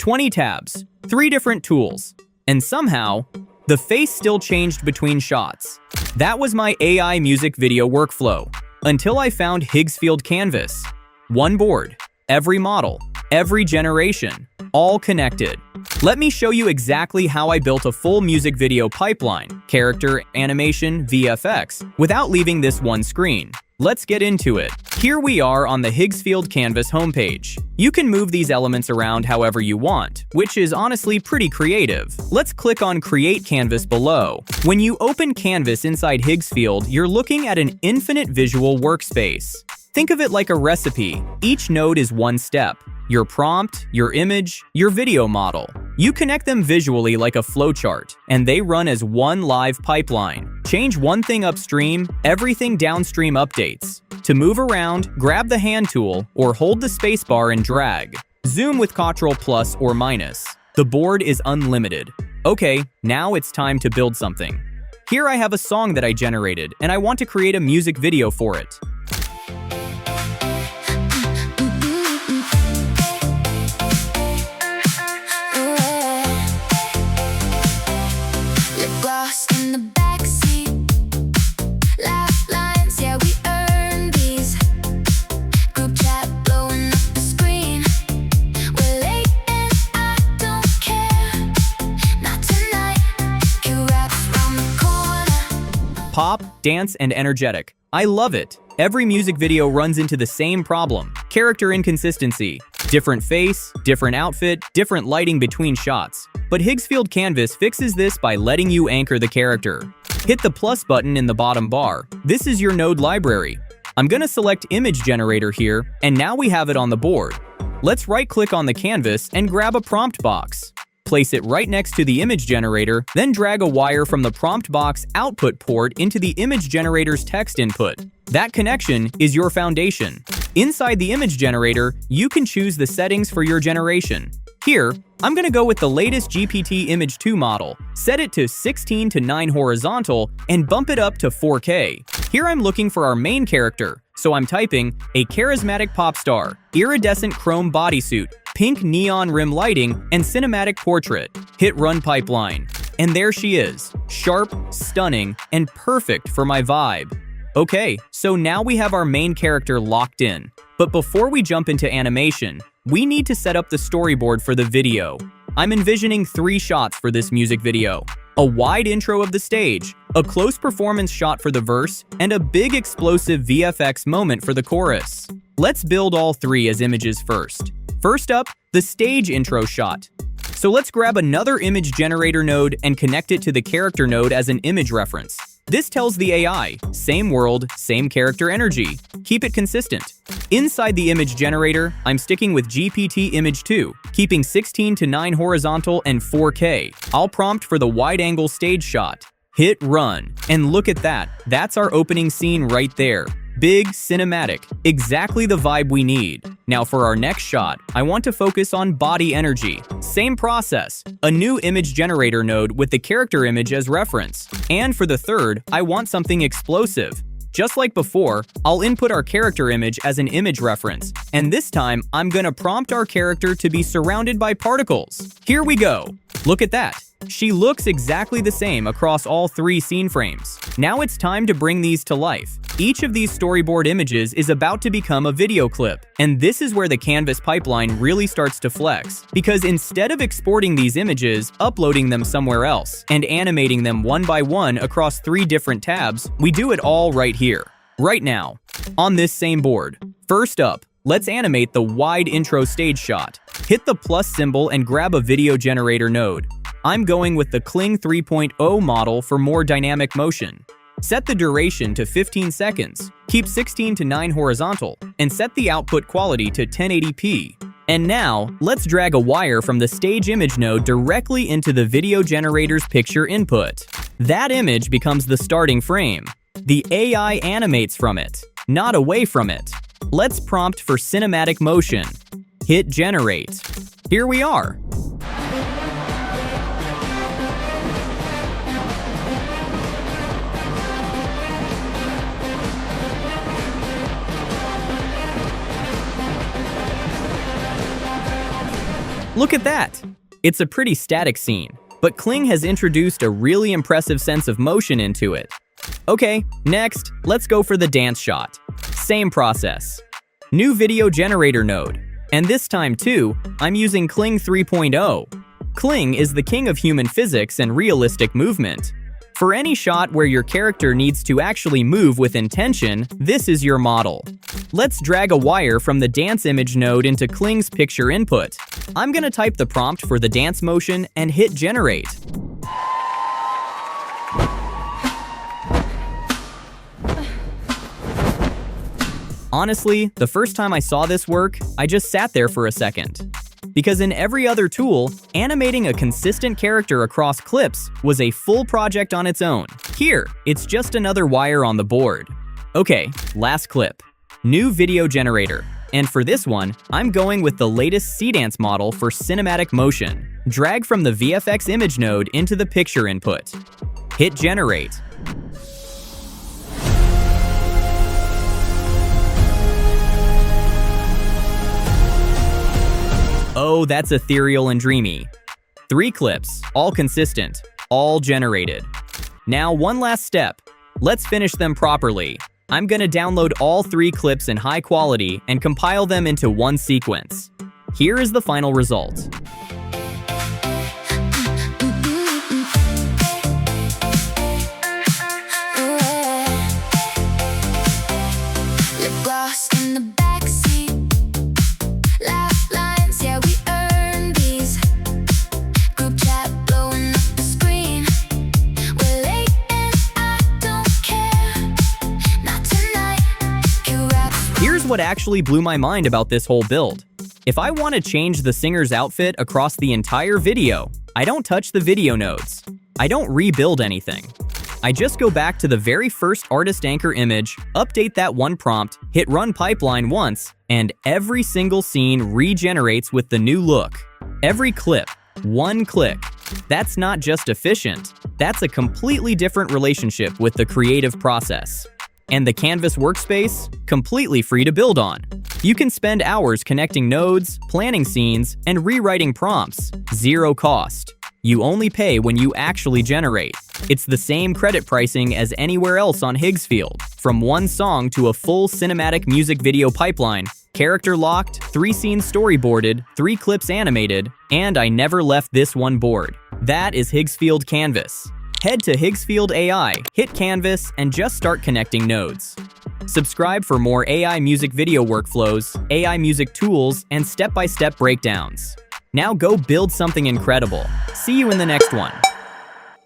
20 tabs, 3 different tools, and somehow, the face still changed between shots. That was my AI music video workflow, until I found Higgsfield Canvas. One board, every model, every generation, all connected. Let me show you exactly how I built a full music video pipeline, character, animation, VFX, without leaving this one screen. Let's get into it. Here we are on the Higgsfield Canvas homepage. You can move these elements around however you want, which is honestly pretty creative. Let's click on Create Canvas below. When you open Canvas inside Higgsfield, you're looking at an infinite visual workspace. Think of it like a recipe. Each node is one step. Your prompt, your image, your video model. You connect them visually like a flowchart, and they run as one live pipeline. Change one thing upstream, everything downstream updates. To move around, grab the hand tool or hold the spacebar and drag. Zoom with Ctrl plus or minus. The board is unlimited. Okay, now it's time to build something. Here I have a song that I generated, and I want to create a music video for it. Pop, dance, and energetic. I love it. Every music video runs into the same problem: character inconsistency. Different face, different outfit, different lighting between shots. But Higgsfield Canvas fixes this by letting you anchor the character. Hit the plus button in the bottom bar. This is your node library. I'm gonna select Image Generator here, and now we have it on the board. Let's right-click on the canvas and grab a prompt box. Place it right next to the image generator, then drag a wire from the prompt box output port into the image generator's text input. That connection is your foundation. Inside the image generator, you can choose the settings for your generation. Here, I'm gonna go with the latest GPT Image 2 model, set it to 16:9 horizontal, and bump it up to 4K. Here I'm looking for our main character, so I'm typing a charismatic pop star, iridescent chrome bodysuit, pink neon rim lighting, and cinematic portrait. Hit Run Pipeline. And there she is, sharp, stunning, and perfect for my vibe. Okay, so now we have our main character locked in. But before we jump into animation, we need to set up the storyboard for the video. I'm envisioning 3 shots for this music video: a wide intro of the stage, a close performance shot for the verse, and a big explosive VFX moment for the chorus. Let's build all 3 as images first. First up, the stage intro shot. So let's grab another image generator node and connect it to the character node as an image reference. This tells the AI, same world, same character energy. Keep it consistent. Inside the image generator, I'm sticking with GPT Image 2, keeping 16:9 horizontal and 4K. I'll prompt for the wide-angle stage shot. Hit Run, and look at that. That's our opening scene right there. Big, cinematic, exactly the vibe we need. Now for our next shot, I want to focus on body energy. Same process, a new image generator node with the character image as reference. And for the third, I want something explosive. Just like before, I'll input our character image as an image reference, and this time I'm gonna prompt our character to be surrounded by particles. Here we go. Look at that. She looks exactly the same across all 3 scene frames. Now it's time to bring these to life. Each of these storyboard images is about to become a video clip, and this is where the Canvas pipeline really starts to flex, because instead of exporting these images, uploading them somewhere else, and animating them one by one across 3 different tabs, we do it all right here, right now, on this same board. First up, let's animate the wide intro stage shot. Hit the plus symbol and grab a video generator node. I'm going with the Kling 3.0 model for more dynamic motion. Set the duration to 15 seconds, keep 16:9 horizontal, and set the output quality to 1080p. And now, let's drag a wire from the stage image node directly into the video generator's picture input. That image becomes the starting frame. The AI animates from it, not away from it. Let's prompt for cinematic motion. Hit Generate. Here we are. Look at that! It's a pretty static scene, but Kling has introduced a really impressive sense of motion into it. Okay, next, let's go for the dance shot. Same process. New video generator node. And this time too, I'm using Kling 3.0. Kling is the king of human physics and realistic movement. For any shot where your character needs to actually move with intention, this is your model. Let's drag a wire from the dance image node into Kling's picture input. I'm gonna type the prompt for the dance motion and hit generate. Honestly, the first time I saw this work, I just sat there for a second. Because in every other tool, animating a consistent character across clips was a full project on its own. Here, it's just another wire on the board. Okay, last clip. New video generator. And for this one, I'm going with the latest Seedance model for cinematic motion. Drag from the VFX image node into the picture input. Hit generate. Oh, that's ethereal and dreamy. 3 clips, all consistent, all generated. Now one last step. Let's finish them properly. I'm gonna download all 3 clips in high quality and compile them into one sequence. Here is the final result. Here's what actually blew my mind about this whole build. If I want to change the singer's outfit across the entire video, I don't touch the video nodes. I don't rebuild anything. I just go back to the very first artist anchor image, update that one prompt, hit run pipeline once, and every single scene regenerates with the new look. Every clip, one click. That's not just efficient, that's a completely different relationship with the creative process. And the Canvas workspace, completely free to build on. You can spend hours connecting nodes, planning scenes, and rewriting prompts. Zero cost. You only pay when you actually generate. It's the same credit pricing as anywhere else on Higgsfield. From one song to a full cinematic music video pipeline, character locked, 3 scenes storyboarded, 3 clips animated, and I never left this one board. That is Higgsfield Canvas. Head to Higgsfield AI, hit Canvas, and just start connecting nodes. Subscribe for more AI music video workflows, AI music tools, and step-by-step breakdowns. Now go build something incredible. See you in the next one.